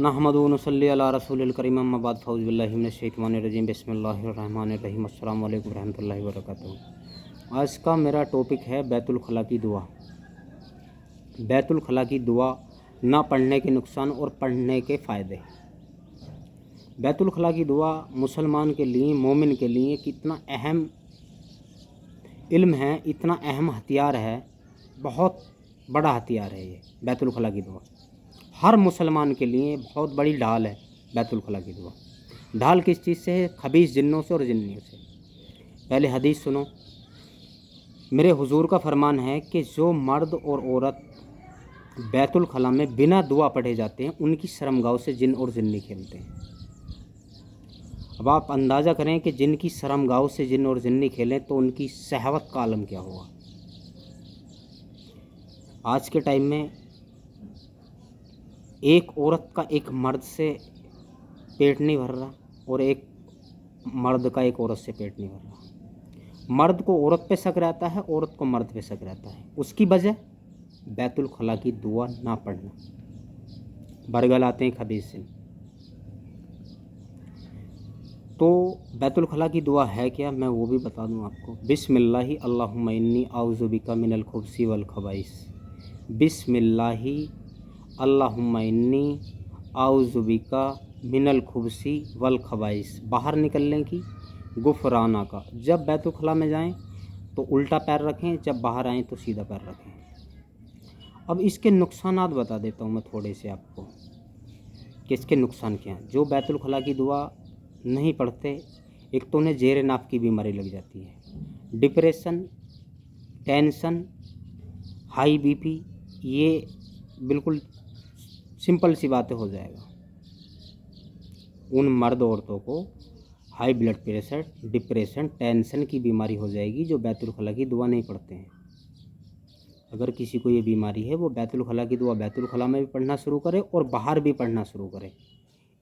नहमदु व नसल्ली अला रसूलिल करीम अम्मा बाद फ़ऊज़ु बिल्लाहि मिनश शैतानिर रजीम बिस्मिल्लाहिर रहमानिर रहीम अस्सलामु अलैकुम रहमतुल्लाहि व बरकातुहू। आज का मेरा टॉपिक है बैतुल खला की दुआ। बैतुल खला की दुआ ना पढ़ने के नुकसान और पढ़ने के फ़ायदे। बैतुल खला की दुआ मुसलमान के लिए, मोमिन के लिए कितना अहम इल्म है, इतना अहम हथियार है, बहुत बड़ा हथियार है ये बैतुल खला की दुआ। हर मुसलमान के लिए बहुत बड़ी ढाल है बैतुल खला की दुआ। ढाल किस चीज़ से है? खबीस जिन्नों से और जिन्नियों से। पहले हदीस सुनो। मेरे हुजूर का फरमान है कि जो मर्द और औरत बैतुल खला में बिना दुआ पढ़े जाते हैं, उनकी शर्मगाह से जिन और जिन्नी खेलते हैं। अब आप अंदाज़ा करें कि जिनकी शर्मगाह से जिन और जिन्नी खेलें तो उनकी शहवत का आलम क्या होगा। आज के टाइम में एक औरत का एक मर्द से पेट नहीं भर रहा और एक मर्द का एक औरत से पेट नहीं भर रहा। मर्द को औरत पे शक रहता है, औरत को मर्द पे शक रहता है। उसकी वजह बैतुल खला की दुआ ना पढ़ना। बरगल आते हैं खबीस से। तो बैतुल खला की दुआ है क्या, मैं वो भी बता दूं आपको। बिस्मिल्लाहि अल्लाहुम्मा इन्नी आउज़ु बिका मिनल खुब्सी वल खबाइस। बिस्मिल्लाहि अल्लाहुम्मा इन्नी आउज़ु बिका मिनल खुब्सी वल खबाइस। बाहर निकलने की, गुफराना का। जब बैतुल खला में जाएं तो उल्टा पैर रखें, जब बाहर आएँ तो सीधा पैर रखें। अब इसके नुकसानात बता देता हूँ मैं थोड़े से आपको कि इसके नुकसान क्या हैं। जो बैतुल खला की दुआ नहीं पढ़ते, एक तो उन्हें ज़ेरे नाफ की बीमारी लग जाती है, डिप्रेशन, टेंशन, हाई बीपी, ये बिल्कुल सिंपल सी बातें हो जाएगा। उन मर्द औरतों को high blood pressure, depression, tension की बीमारी हो जाएगी जो बैतुल खला की दुआ नहीं पढ़ते हैं। अगर किसी को ये बीमारी है, वो बैतुल खला की दुआ बैतुल खला में भी पढ़ना शुरू करे और बाहर भी पढ़ना शुरू करे।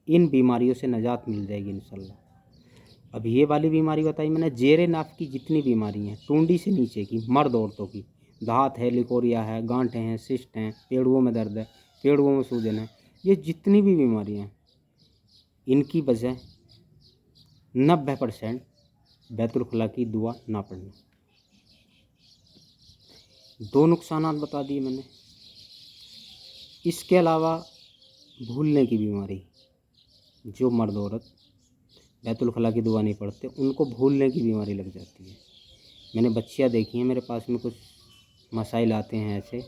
इन बीमारियों से निजात मिल जाएगी इंशाल्लाह। अब ये वाली बीमारी बताई मैंने, ज़ेरे नाफ की जितनी बीमारी हैं, टूंडी से नीचे की, मर्द औरतों की, दांत है, लिकोरिया है, गांठें हैं, सिस्ट हैं, पेड़ुओं में दर्द है, पेड़ुओं में सूजन है, ये जितनी भी बीमारियां हैं, इनकी वजह 90% बैतुल खला की दुआ ना पढ़ना। दो नुकसानात बता दिए मैंने। इसके अलावा भूलने की बीमारी, जो मर्द औरत बैतुल खला की दुआ नहीं पढ़ते, उनको भूलने की बीमारी लग जाती है। मैंने बच्चियाँ देखी हैं मेरे पास में, कुछ मसाइल आते हैं ऐसे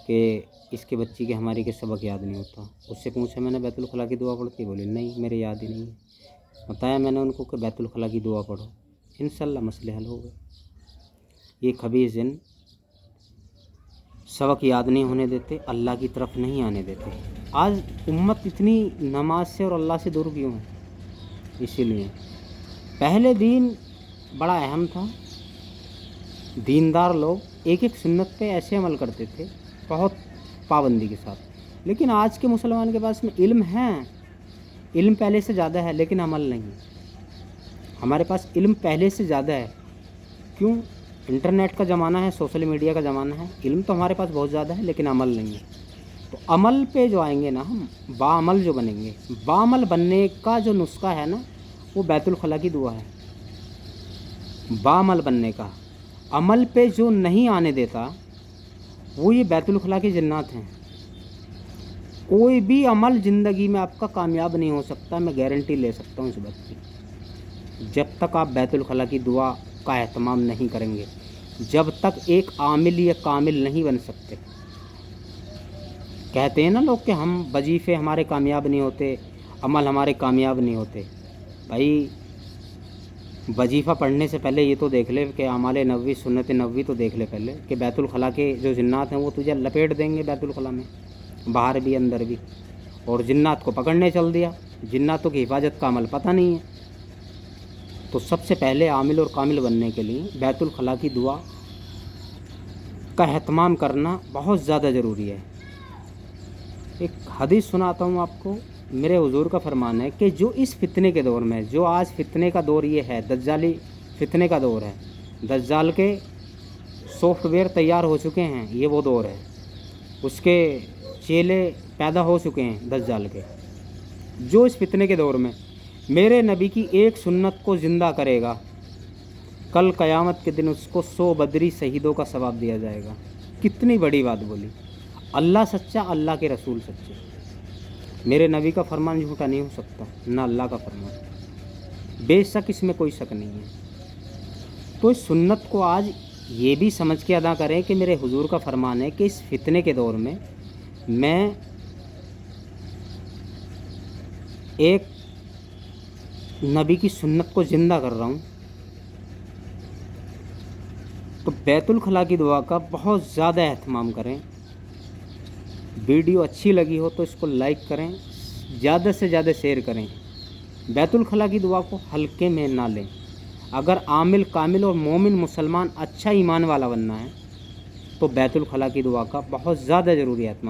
कि इसके बच्ची के हमारी के सबक याद नहीं होता। उससे पूछा मैंने, बैतुल खला की दुआ पढ़ती? बोले नहीं, मेरे याद ही नहीं है। बताया मैंने उनको कि बैतुल खला की दुआ पढ़ो, इंशाल्लाह मसले हल हो गए। ये खबीस जिन सबक याद नहीं होने देते, अल्लाह की तरफ नहीं आने देते। आज उम्मत इतनी नमाज से और अल्लाह से दूर क्यों है? इसीलिए पहले दीन बड़ा अहम था। दीनदार लोग एक एक सुन्नत पे ऐसे अमल करते थे, बहुत पाबंदी के साथ। लेकिन आज के मुसलमान के पास में इल्म है, इल्म पहले से ज़्यादा है, लेकिन अमल नहीं। हमारे पास इल्म पहले से ज़्यादा है। क्यों? इंटरनेट का ज़माना है, सोशल मीडिया का ज़माना है। इल्म तो हमारे पास बहुत ज़्यादा है, लेकिन अमल नहीं है। तो अमल पे जो आएंगे ना, हम बाअमल जो बनेंगे, बाअमल बनने का जो नुस्खा है ना, वो बैतुल खला की दुआ है। बाअमल बनने का, अमल पे जो नहीं आने देता, वो ये बैतुल खला के जन्नात हैं। कोई भी अमल ज़िंदगी में आपका कामयाब नहीं हो सकता, मैं गारंटी ले सकता हूँ इस बात की, जब तक आप बैतुल खला की दुआ का एहतमाम नहीं करेंगे, जब तक एक आमिल या कामिल नहीं बन सकते। कहते हैं ना लोग कि हम वजीफ़े हमारे कामयाब नहीं होते, अमल हमारे कामयाब नहीं होते। भाई वजीफ़ा पढ़ने से पहले ये तो देख ले कि अमाले नबवी, सुन्नत नबवी तो देख ले पहले, कि बैतुल खला के जो जिन्नात हैं वो तुझे लपेट देंगे बैतुल खला में, बाहर भी अंदर भी। और जिन्नात को पकड़ने चल दिया, जिन्नातों की हिफाजत का अमल पता नहीं है। तो सबसे पहले आमिल और कामिल बनने के लिए बैतुल खला की दुआ का एहतमाम करना बहुत ज़्यादा ज़रूरी है। एक हदीस सुनाता हूँ आपको। मेरे हुजूर का फरमान है कि जो इस फितने के दौर में, जो आज फितने का दौर ये है, दज्जाली फितने का दौर है, दज्जाल के सॉफ्टवेयर तैयार हो चुके हैं, ये वो दौर है। उसके चेले پیدا ہو چکے ہیں دجال کے، جو اس فتنے کے دور میں میرے نبی کی ایک سنت کو زندہ کرے گا، کل قیامت کے دن اس کو 100 بدری شہیدوں کا ثواب دیا جائے گا۔ کتنی بڑی بات بولی! اللہ سچا، اللہ کے رسول سچے، میرے نبی کا فرمان جھوٹا نہیں ہو سکتا، نہ اللہ کا فرمان، بے شک اس میں کوئی شک نہیں ہے۔ تو اس سنت کو آج یہ بھی سمجھ کے ادا کریں کہ میرے حضور کا فرمان ہے کہ اس فتنے کے دور میں میں ایک نبی کی سنت کو زندہ کر رہا ہوں۔ تو بیت الخلاء کی دعا کا بہت زیادہ اہتمام کریں۔ ویڈیو اچھی لگی ہو تو اس کو لائک کریں، زیادہ سے زیادہ شیئر کریں۔ بیت الخلاء کی دعا کو ہلکے میں نہ لیں۔ اگر عامل کامل اور مومن مسلمان اچھا ایمان والا بننا ہے تو بیت الخلاء کی دعا کا بہت زیادہ ضروری اہتمام